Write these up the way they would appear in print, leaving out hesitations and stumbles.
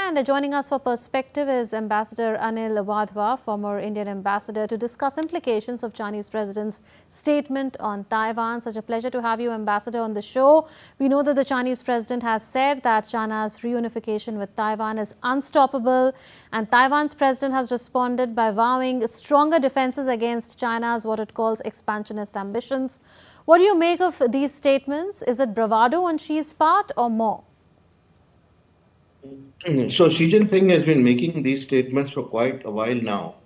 And joining us for Perspective is Ambassador Anil Wadhwa, former Indian ambassador, to discuss implications of Chinese president's statement on Taiwan. Such a pleasure to have you, Ambassador, on the show. We know that the Chinese president has said that China's reunification with Taiwan is unstoppable, and Taiwan's president has responded by vowing stronger defenses against China's what it calls expansionist ambitions. What do you make of these statements? Is it bravado on Xi's part or more? So Xi Jinping has been making these statements for quite a while now.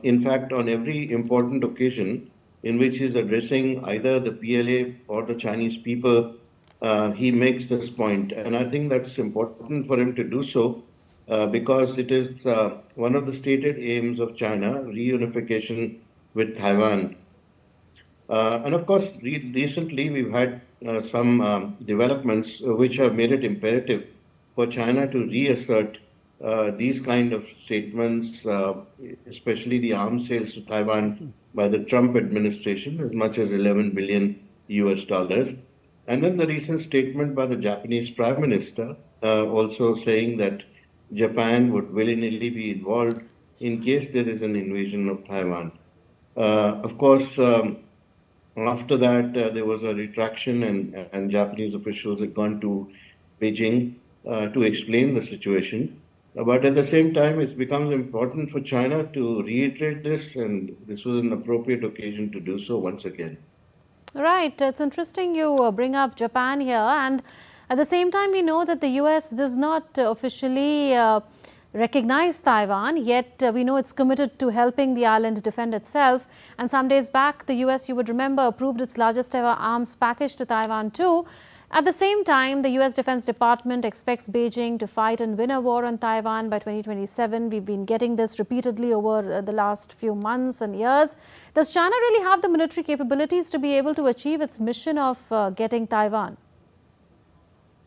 In fact, on every important occasion in which he's addressing either the PLA or the Chinese people, he makes this point. And I think that's important for him to do so because it is one of the stated aims of China, reunification with Taiwan. And of course, recently we've had some developments which have made it imperative for China to reassert these kind of statements, especially the arms sales to Taiwan by the Trump administration, as much as 11 billion US dollars. And then the recent statement by the Japanese Prime Minister also saying that Japan would willy-nilly be involved in case there is an invasion of Taiwan. Of course, after that, there was a retraction, and Japanese officials had gone to Beijing to explain the situation. But at the same time, it becomes important for China to reiterate this, and this was an appropriate occasion to do so once again. Right. It's interesting you bring up Japan here, and at the same time, we know that the US does not officially recognize Taiwan, yet we know it's committed to helping the island defend itself. And some days back, the US, you would remember, approved its largest ever arms package to Taiwan too. At the same time, the US Defense Department expects Beijing to fight and win a war on Taiwan by 2027. We've been getting this repeatedly over the last few months and years. Does China really have the military capabilities to be able to achieve its mission of getting Taiwan?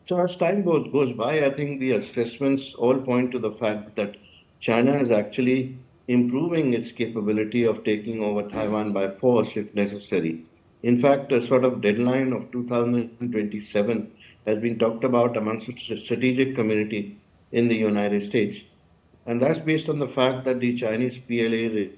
So as time goes by, I think the assessments all point to the fact that China is actually improving its capability of taking over Taiwan by force if necessary. In fact, a sort of deadline of 2027 has been talked about amongst the strategic community in the United States. And that's based on the fact that the Chinese PLA is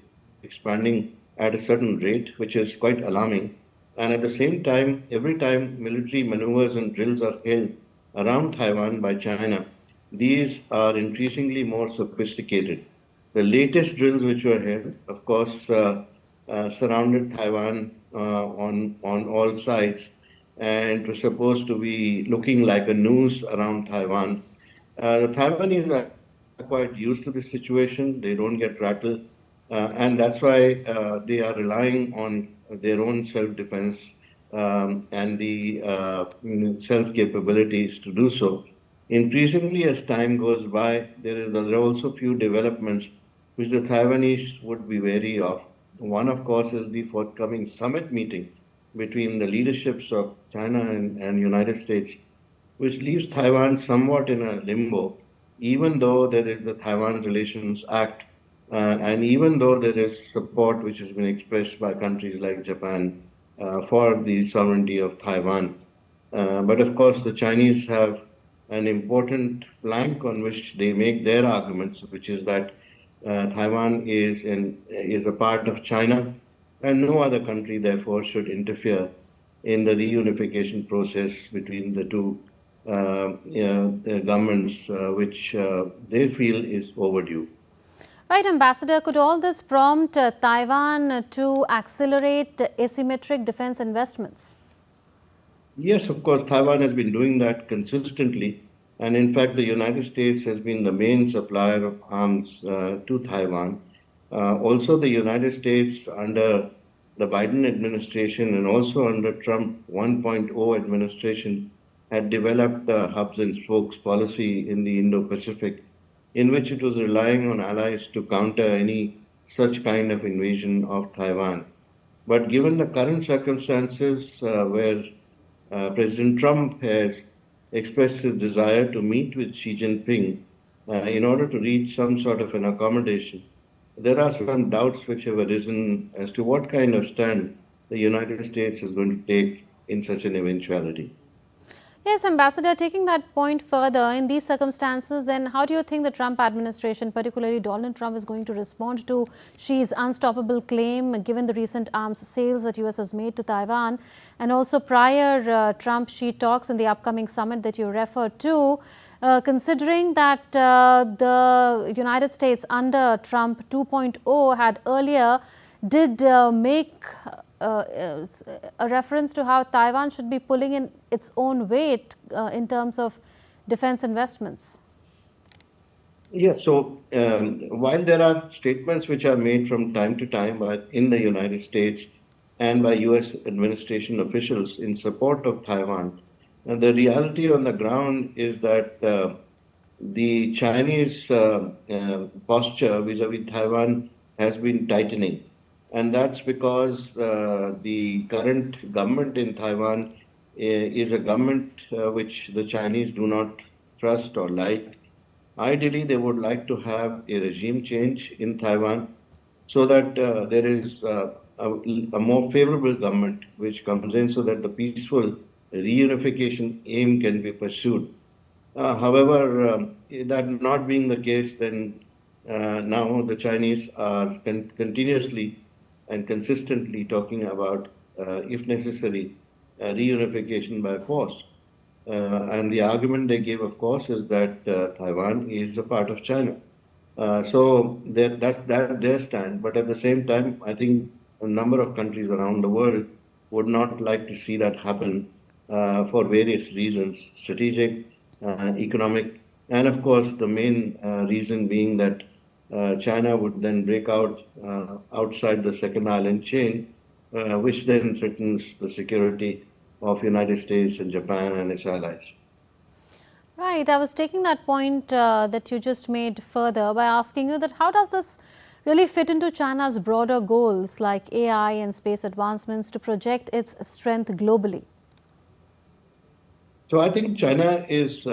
expanding at a certain rate, which is quite alarming. And at the same time, every time military maneuvers and drills are held around Taiwan by China, these are increasingly more sophisticated. The latest drills which were held, of course, surrounded Taiwan on all sides, and it was supposed to be looking like a noose around Taiwan. The Taiwanese are quite used to this situation. They don't get rattled, and that's why they are relying on their own self-defense and the self-capabilities to do so. Increasingly, as time goes by, there are also few developments which the Taiwanese would be wary of. One, of course, is the forthcoming summit meeting between the leaderships of China and United States, which leaves Taiwan somewhat in a limbo, even though there is the Taiwan Relations Act, and even though there is support which has been expressed by countries like Japan for the sovereignty of Taiwan. But of course, the Chinese have an important plank on which they make their arguments, which is that Taiwan is a part of China, and no other country, therefore, should interfere in the reunification process between the two governments, which they feel is overdue. Right, Ambassador, could all this prompt Taiwan to accelerate asymmetric defense investments? Yes, of course, Taiwan has been doing that consistently. And in fact, the United States has been the main supplier of arms to Taiwan. Also, the United States under the Biden administration and also under Trump 1.0 administration had developed the hubs and spokes policy in the Indo-Pacific, in which it was relying on allies to counter any such kind of invasion of Taiwan. But given the current circumstances where President Trump has expressed his desire to meet with Xi Jinping in order to reach some sort of an accommodation, there are some doubts which have arisen as to what kind of stand the United States is going to take in such an eventuality. Yes, Ambassador, taking that point further, in these circumstances, then how do you think the Trump administration, particularly Donald Trump, is going to respond to Xi's unstoppable claim, given the recent arms sales that US has made to Taiwan, and also prior Trump-Xi talks in the upcoming summit that you referred to, considering that the United States under Trump 2.0 had earlier did make a reference to how Taiwan should be pulling in its own weight in terms of defense investments. Yes, so while there are statements which are made from time to time in the United States and by US administration officials in support of Taiwan, the reality on the ground is that the Chinese posture vis-a-vis Taiwan has been tightening. And that's because the current government in Taiwan is a government which the Chinese do not trust or like. Ideally, they would like to have a regime change in Taiwan so that there is a more favorable government which comes in so that the peaceful reunification aim can be pursued. However, that not being the case, then now the Chinese are continuously and consistently talking about, if necessary, reunification by force. And the argument they gave, of course, is that Taiwan is a part of China. So that's their stand. But at the same time, I think a number of countries around the world would not like to see that happen for various reasons, strategic, economic, and of course the main reason being that China would then break out outside the second island chain, which then threatens the security of United States and Japan and its allies. Right. I was taking that point that you just made further by asking you that how does this really fit into China's broader goals like AI and space advancements to project its strength globally? So I think China is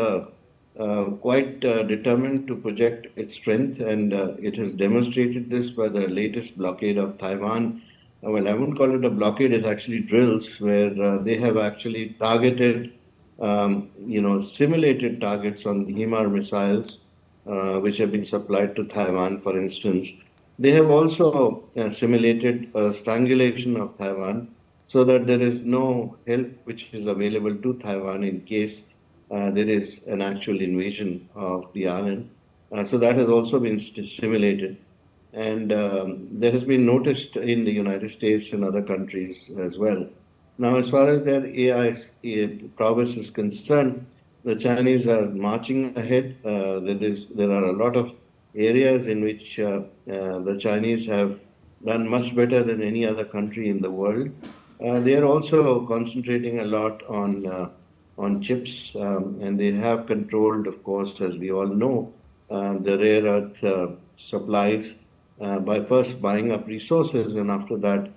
quite determined to project its strength, and it has demonstrated this by the latest blockade of Taiwan. Well, I wouldn't call it a blockade; it's actually drills where they have actually targeted, simulated targets on the HIMAR missiles, which have been supplied to Taiwan, for instance. They have also simulated strangulation of Taiwan so that there is no help which is available to Taiwan in case there is an actual invasion of the island. So that has also been simulated. And that has been noticed in the United States and other countries as well. Now, as far as their AI prowess is concerned, the Chinese are marching ahead. There are a lot of areas in which the Chinese have done much better than any other country in the world. They are also concentrating a lot on chips, and they have controlled, of course, as we all know, the rare earth supplies by first buying up resources and after that,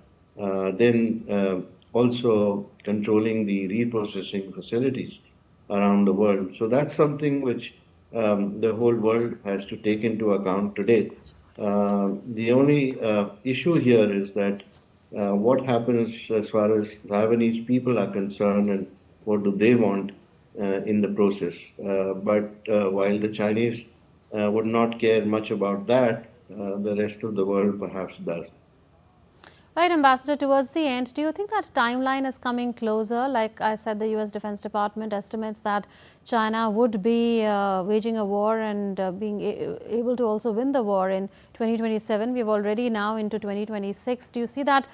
then also controlling the reprocessing facilities around the world. So that's something which the whole world has to take into account today. The only issue here is that what happens as far as Taiwanese people are concerned and what do they want in the process. But while the Chinese would not care much about that, the rest of the world perhaps does. Right, Ambassador, towards the end, do you think that timeline is coming closer? Like I said, the US Defense Department estimates that China would be waging a war and being able to also win the war in 2027. We've already now into 2026. Do you see that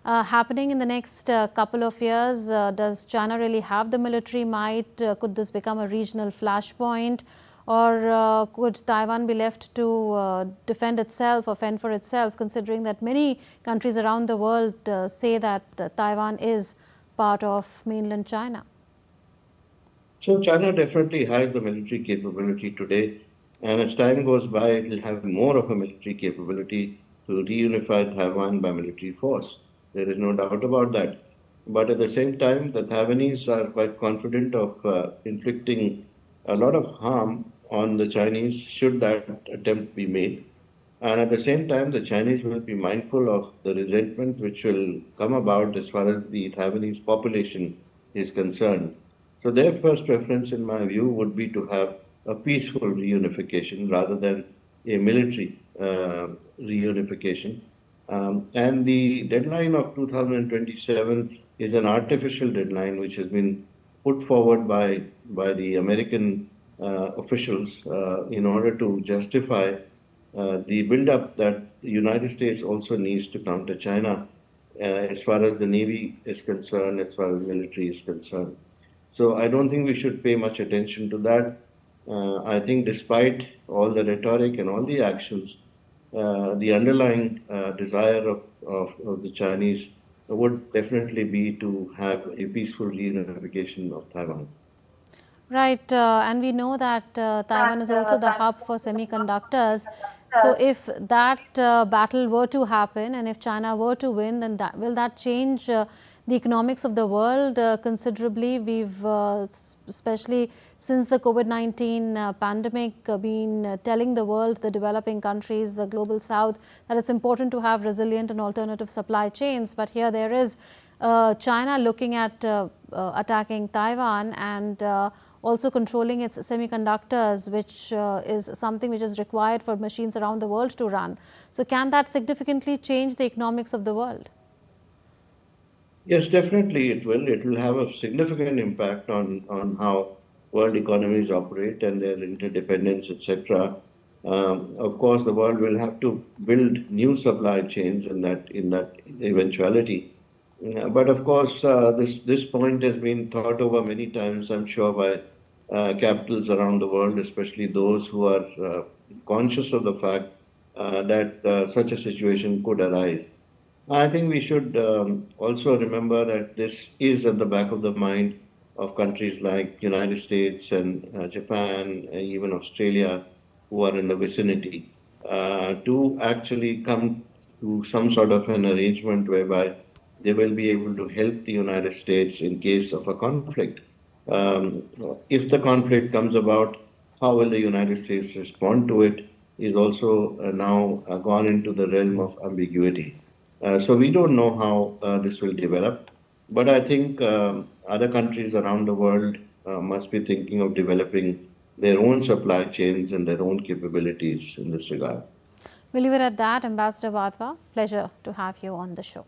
happening in the next couple of years? Does China really have the military might? Could this become a regional flashpoint? Or could Taiwan be left to defend itself or fend for itself, considering that many countries around the world say that Taiwan is part of mainland China? So China definitely has the military capability today, and as time goes by, it will have more of a military capability to reunify Taiwan by military force. There is no doubt about that. But at the same time, the Taiwanese are quite confident of inflicting a lot of harm on the Chinese should that attempt be made. And at the same time, the Chinese will be mindful of the resentment which will come about as far as the Taiwanese population is concerned. So their first preference, in my view, would be to have a peaceful reunification rather than a military reunification. And the deadline of 2027 is an artificial deadline which has been put forward by the American officials in order to justify the build-up that the United States also needs to counter China as far as the Navy is concerned, as far as military is concerned. So I don't think we should pay much attention to that. I think despite all the rhetoric and all the actions, the underlying desire of the Chinese would definitely be to have a peaceful reunification of Taiwan. Right, and we know that Taiwan is also the hub for semiconductors. So, if that battle were to happen and if China were to win, then will that change the economics of the world considerably? We've, especially since the COVID-19 pandemic, been telling the world, the developing countries, the global south, that it's important to have resilient and alternative supply chains. But here there is China looking at attacking Taiwan and also controlling its semiconductors, which is something which is required for machines around the world to run. So, can that significantly change the economics of the world? Yes, definitely it will. It will have a significant impact on how world economies operate and their interdependence, etc. Of course, the world will have to build new supply chains in that eventuality. But of course, this point has been thought over many times, I'm sure, by capitals around the world, especially those who are conscious of the fact that such a situation could arise. I think we should also remember that this is at the back of the mind of countries like United States and Japan, and even Australia, who are in the vicinity, to actually come to some sort of an arrangement whereby they will be able to help the United States in case of a conflict. Um, if the conflict comes about, how will the United States respond to it is also now gone into the realm of ambiguity. So we don't know how this will develop, but I think other countries around the world must be thinking of developing their own supply chains and their own capabilities in this regard. We'll leave it at that. Ambassador Wadhwa, pleasure to have you on the show.